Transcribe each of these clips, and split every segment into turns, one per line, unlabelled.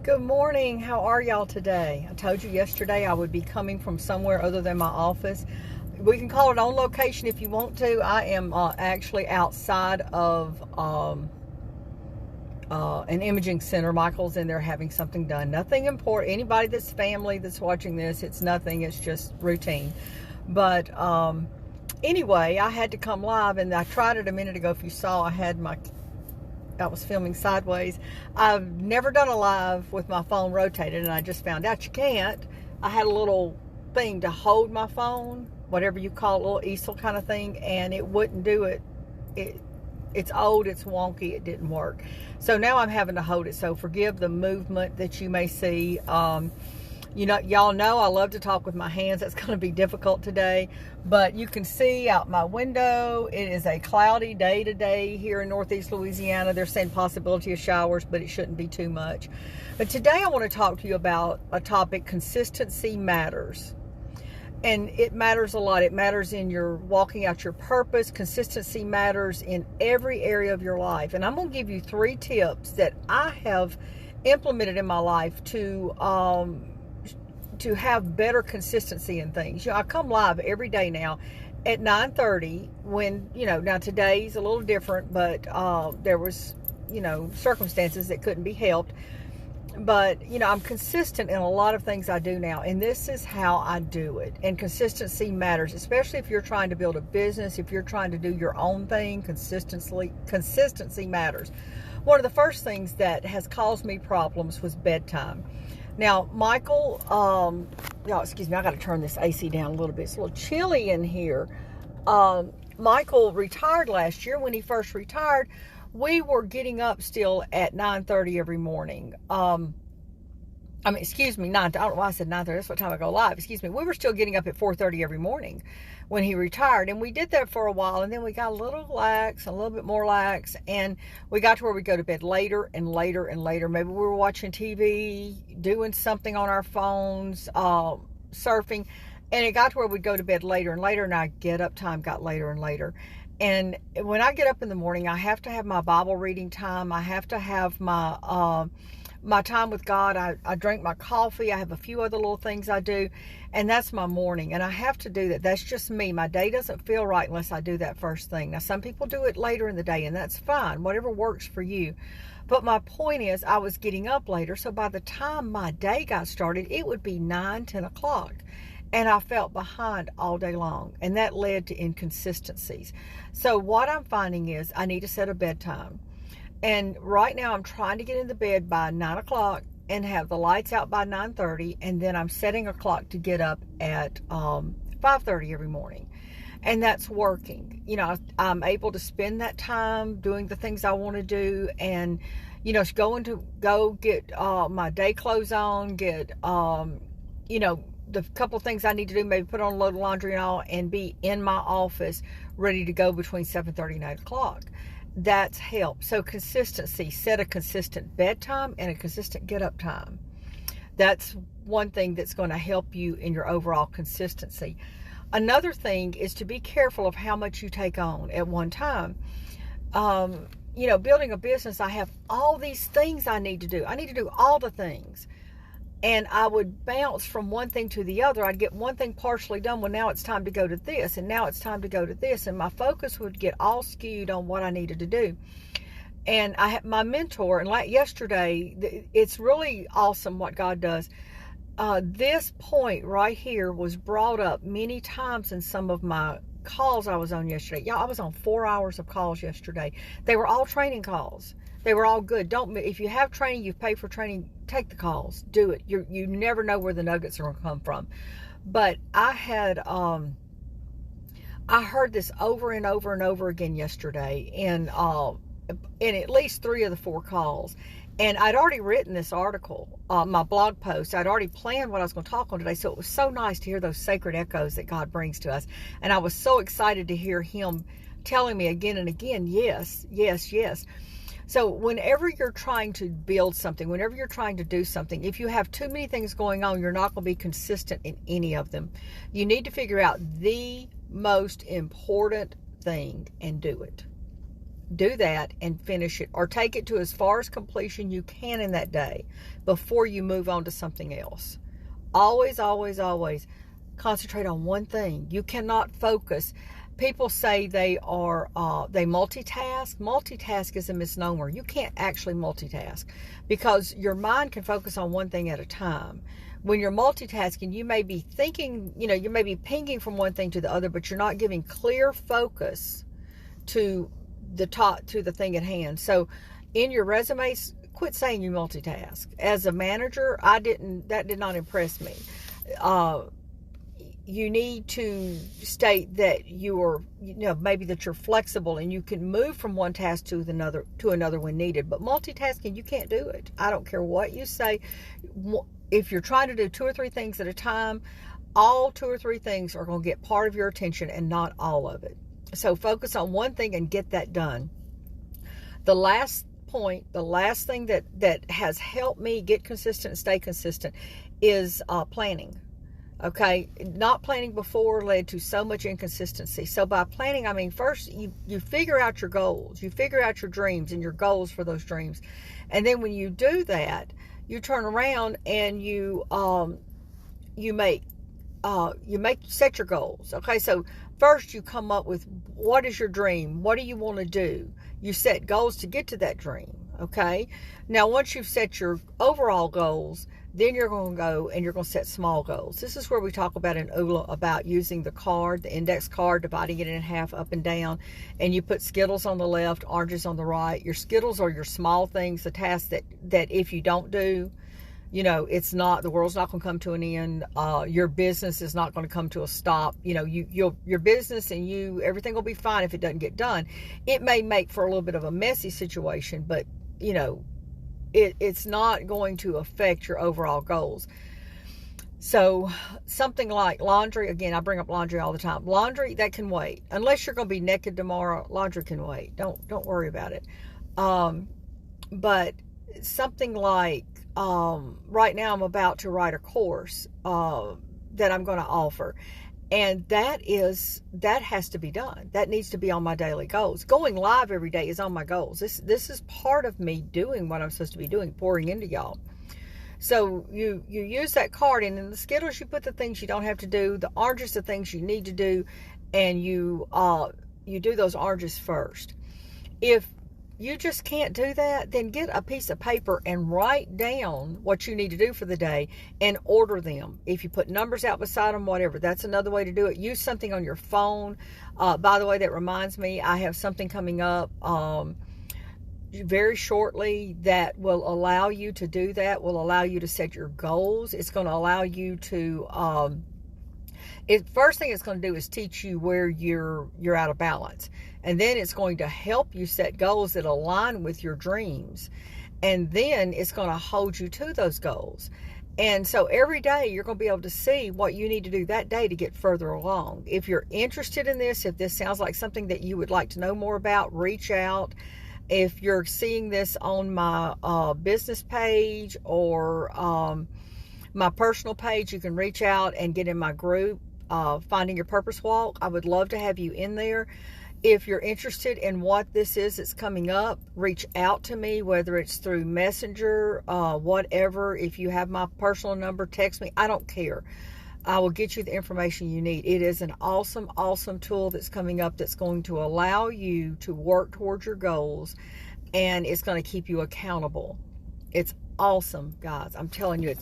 Good morning. How are y'all today? I told you yesterday I would be coming from somewhere other than my office. We can call it on location if you want to. I am actually outside of an imaging center. Michael's in there having something done. Nothing important. Anybody that's family that's watching this, it's nothing. It's just routine. But anyway, I had to come live, and I tried it a minute ago. If you saw, I was filming sideways. I've never done a live with my phone rotated, and I just found out you can't. I had a little thing to hold my phone, whatever you call it, a little easel kind of thing, and it wouldn't do it. It's old, it's wonky, it didn't work. So now I'm having to hold it, so forgive the movement that you may see. Y'all know I love to talk with my hands. That's going to be difficult today, but you can see out my window, it is a cloudy day today here in Northeast Louisiana. They're saying possibility of showers, but it shouldn't be too much. But today I want to talk to you about a topic: consistency matters. And it matters a lot. It matters in your walking out your purpose. Consistency matters in every area of your life. And I'm going to give you 3 tips that I have implemented in my life to have better consistency in things. I come live every day now at 9:30 when, now today's a little different, but there was, circumstances that couldn't be helped. But, I'm consistent in a lot of things I do now, and this is how I do it. And consistency matters, especially if you're trying to build a business, if you're trying to do your own thing. Consistency matters. One of the first things that has caused me problems was bedtime. Now, Michael, excuse me, I got to turn this AC down a little bit. It's a little chilly in here. Michael retired last year. When he first retired, we were getting up still at 9:30 every morning. Excuse me, 9. I don't know why I said 9:30. That's what time I go live. Excuse me. We were still getting up at 4:30 every morning when he retired, and we did that for a while, and then we got a little lax, a little bit more lax, and we got to where we go to bed later and later and later. Maybe we were watching TV, doing something on our phones, surfing, and it got to where we'd go to bed later and later, and our get up time got later and later. And when I get up in the morning, I have to have my Bible reading time. I have to have my time with God. I drink my coffee. I have a few other little things I do, and that's my morning. And I have to do that. That's just me. My day doesn't feel right unless I do that first thing. Now, some people do it later in the day, and that's fine. Whatever works for you. But my point is, I was getting up later, so by the time my day got started, it would be 9, 10 o'clock. And I felt behind all day long, and that led to inconsistencies. So what I'm finding is I need to set a bedtime. And right now I'm trying to get into bed by 9 o'clock and have the lights out by 9:30, and then I'm setting a clock to get up at 5:30 every morning. And that's working. I'm able to spend that time doing the things I want to do, and go get my day clothes on, get the couple things I need to do, maybe put on a load of laundry and all, and be in my office ready to go between 7:30 and 8 o'clock. That's help. So consistency, set a consistent bedtime and a consistent get up time. That's one thing that's going to help you in your overall consistency. Another thing is to be careful of how much you take on at one time. Building a business, I have all these things I need to do. I need to do all the things. And I would bounce from one thing to the other. I'd get one thing partially done. Well, now it's time to go to this, and now it's time to go to this. And my focus would get all skewed on what I needed to do. And I had my mentor, and like yesterday, it's really awesome what God does. This point right here was brought up many times in some of my calls I was on yesterday. Yeah, I was on 4 hours of calls yesterday. They were all training calls. They were all good. If you have training, you've paid for training, take the calls. Do it. You never know where the nuggets are going to come from. But I heard this over and over and over again yesterday in at least 3 of the 4 calls. And I'd already written this article, my blog post. I'd already planned what I was going to talk on today. So it was so nice to hear those sacred echoes that God brings to us. And I was so excited to hear him telling me again and again, yes, yes, yes. So whenever you're trying to build something, whenever you're trying to do something, if you have too many things going on, you're not going to be consistent in any of them. You need to figure out the most important thing and do it. do that and finish it, or take it to as far as completion you can in that day before you move on to something else. Always, always, always concentrate on one thing. You cannot focus. People say they multitask. Multitask is a misnomer. You can't actually multitask, because your mind can focus on one thing at a time. When you're multitasking, you may be thinking, you may be pinging from one thing to the other, but you're not giving clear focus to the thing at hand. So in your resumes, quit saying you multitask. As a manager, that did not impress me. You need to state that maybe that you're flexible and you can move from one task to another when needed. But multitasking, you can't do it. I don't care what you say. If you're trying to do 2 or 3 things at a time, all 2 or 3 things are going to get part of your attention and not all of it. So focus on one thing and get that done. The last point, the last thing that has helped me get consistent and stay consistent is planning. Okay, not planning before led to so much inconsistency. So by planning, I mean, first you figure out your goals, you figure out your dreams and your goals for those dreams, and then when you do that, you turn around and you set your goals. Okay, so first you come up with, what is your dream? What do you want to do? You set goals to get to that dream. Okay, now once you've set your overall goals, then you're going to go and you're going to set small goals. This is where we talk about in ULA about using the index card, dividing it in half up and down, and you put Skittles on the left, oranges on the right. Your Skittles are your small things, the tasks that if you don't do, the world's not going to come to an end. Your business is not going to come to a stop. Your business and everything will be fine if it doesn't get done. It may make for a little bit of a messy situation, but it's not going to affect your overall goals. So something like laundry, again, I bring up laundry all the time. Laundry, that can wait. Unless you're going to be naked tomorrow, laundry can wait. Don't worry about it. But something like, right now I'm about to write a course that I'm going to offer. And that has to be done. That needs to be on my daily goals. Going live every day is on my goals. This is part of me doing what I'm supposed to be doing, pouring into y'all. So you use that card, and in the Skittles you put the things you don't have to do, the oranges the things you need to do, and you do those oranges first. If you just can't do that, then get a piece of paper and write down what you need to do for the day and order them. If you put numbers out beside them, whatever, that's another way to do it. Use something on your phone. By the way, that reminds me, I have something coming up very shortly that will allow you to do that, will allow you to set your goals. It's going to allow you to... first thing it's going to do is teach you where you're out of balance. And then it's going to help you set goals that align with your dreams. And then it's going to hold you to those goals. And so every day you're going to be able to see what you need to do that day to get further along. If you're interested in this, if this sounds like something that you would like to know more about, reach out. If you're seeing this on my business page or my personal page, you can reach out and get in my group, Finding Your Purpose Walk. I would love to have you in there. If you're interested in what this is that's coming up, reach out to me, whether it's through Messenger, whatever. If you have my personal number, text me. I don't care. I will get you the information you need. It is an awesome, awesome tool that's coming up that's going to allow you to work towards your goals, and it's going to keep you accountable. It's awesome, guys. I'm telling you,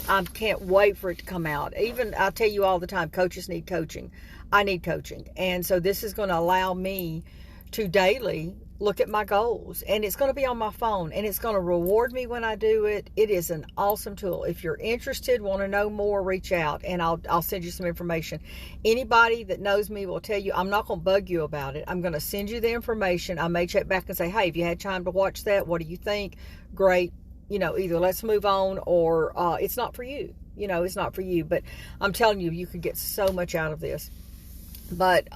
I can't wait for it to come out. Even, I tell you all the time, coaches need coaching. I need coaching. And so this is going to allow me to daily look at my goals, and it's going to be on my phone, and it's going to reward me when I do it. It is an awesome tool. If you're interested, want to know more, reach out, and I'll send you some information. Anybody that knows me will tell you I'm not going to bug you about it. I'm going to send you the information. I may check back and say, hey, have you had time to watch that? What do you think? Great. Either let's move on, or it's not for you. It's not for you. But I'm telling you, you could get so much out of this. But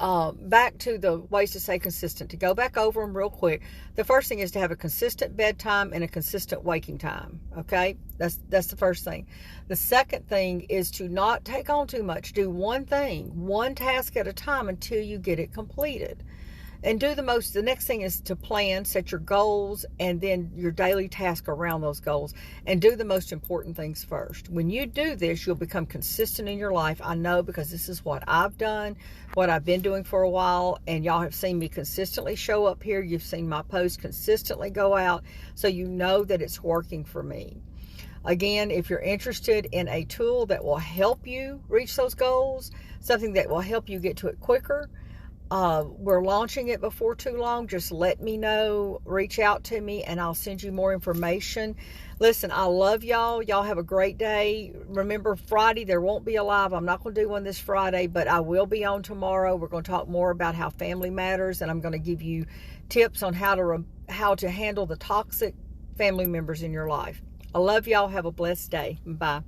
back to the ways to stay consistent. To go back over them real quick, the first thing is to have a consistent bedtime and a consistent waking time. Okay, that's the first thing. The second thing is to not take on too much. Do one thing, one task at a time until you get it completed. And the next thing is to plan, set your goals, and then your daily task around those goals, and do the most important things first. When you do this, you'll become consistent in your life. I know, because this is what I've done, what I've been doing for a while, and y'all have seen me consistently show up here. You've seen my posts consistently go out, so you know that it's working for me. Again, if you're interested in a tool that will help you reach those goals, something that will help you get to it quicker, we're launching it before too long. Just let me know, reach out to me, and I'll send you more information. Listen, I love y'all. Y'all have a great day. Remember, Friday, there won't be a live. I'm not going to do one this Friday, but I will be on tomorrow. We're going to talk more about how family matters, and I'm going to give you tips on how to handle the toxic family members in your life. I love y'all. Have a blessed day. Bye.